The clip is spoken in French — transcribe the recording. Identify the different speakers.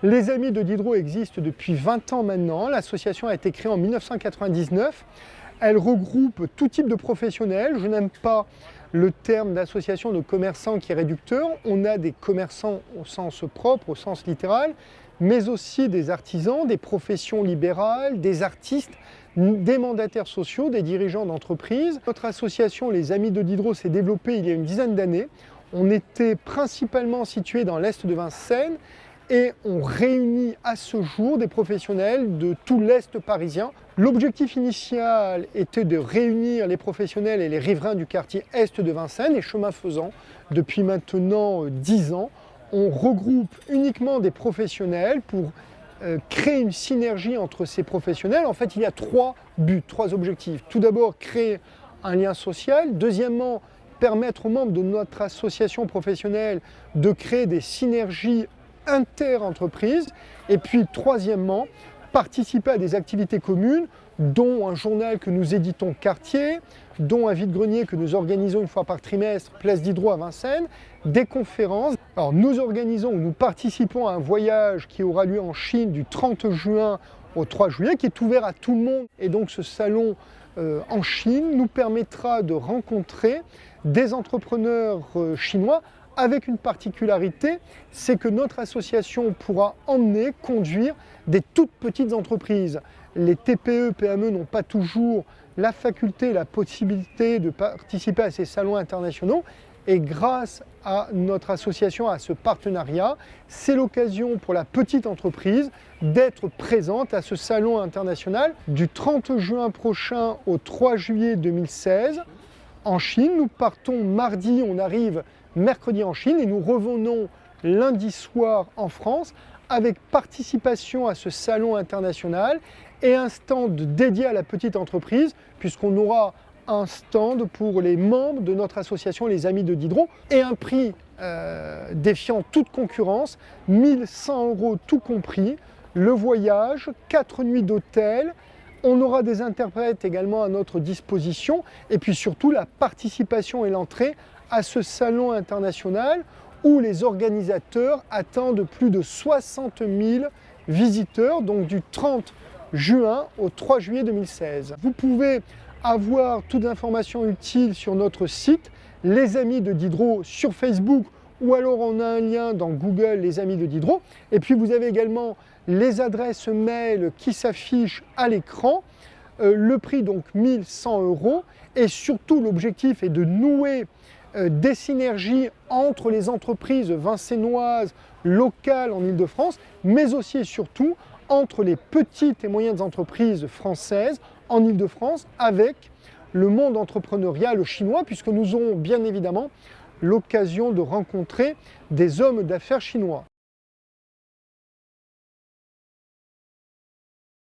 Speaker 1: Les Amis de Diderot existent depuis 20 ans maintenant. L'association a été créée en 1999. Elle regroupe tout type de professionnels. Je n'aime pas le terme d'association de commerçants qui est réducteur. On a des commerçants au sens propre, au sens littéral, mais aussi des artisans, des professions libérales, des artistes, des mandataires sociaux, des dirigeants d'entreprises. Notre association, les Amis de Diderot, s'est développée il y a une dizaine d'années. On était principalement situé dans l'est de Vincennes et on réunit à ce jour des professionnels de tout l'Est parisien. L'objectif initial était de réunir les professionnels et les riverains du quartier Est de Vincennes, et chemin faisant, depuis maintenant 10 ans, on regroupe uniquement des professionnels pour créer une synergie entre ces professionnels. En fait, il y a 3 buts, 3 objectifs. Tout d'abord, créer un lien social. Deuxièmement, permettre aux membres de notre association professionnelle de créer des synergies inter-entreprises. Et puis, troisièmement, participer à des activités communes, dont un journal que nous éditons quartier, dont un vide-grenier que nous organisons une fois par trimestre, Place Diderot à Vincennes, des conférences. Alors, nous organisons ou nous participons à un voyage qui aura lieu en Chine du 30 juin au 3 juillet, qui est ouvert à tout le monde. Et donc, ce salon en Chine nous permettra de rencontrer des entrepreneurs chinois, avec une particularité, c'est que notre association pourra emmener, conduire des toutes petites entreprises. Les TPE, PME n'ont pas toujours la faculté, la possibilité de participer à ces salons internationaux. Et grâce à notre association, à ce partenariat, c'est l'occasion pour la petite entreprise d'être présente à ce salon international du 30 juin prochain au 3 juillet 2016 en Chine. Nous partons mardi, on arrive mercredi en Chine et nous revenons lundi soir en France avec participation à ce salon international et un stand dédié à la petite entreprise, puisqu'on aura un stand pour les membres de notre association Les Amis de Diderot et un prix défiant toute concurrence, 1 100 € tout compris, le voyage, 4 nuits d'hôtel. On aura des interprètes également à notre disposition et puis surtout la participation et l'entrée à ce salon international où les organisateurs attendent plus de 60 000 visiteurs, donc du 30 juin au 3 juillet 2016. Vous pouvez avoir toute l'information utile sur notre site, Les Amis de Diderot sur Facebook, ou alors on a un lien dans Google, Les Amis de Diderot. Et puis vous avez également les adresses mail qui s'affichent à l'écran. Le prix donc 1 100 €, et surtout l'objectif est de nouer des synergies entre les entreprises vincennoises locales en Ile-de-France, mais aussi et surtout entre les petites et moyennes entreprises françaises en Ile-de-France avec le monde entrepreneurial chinois, puisque nous aurons bien évidemment l'occasion de rencontrer des hommes d'affaires chinois.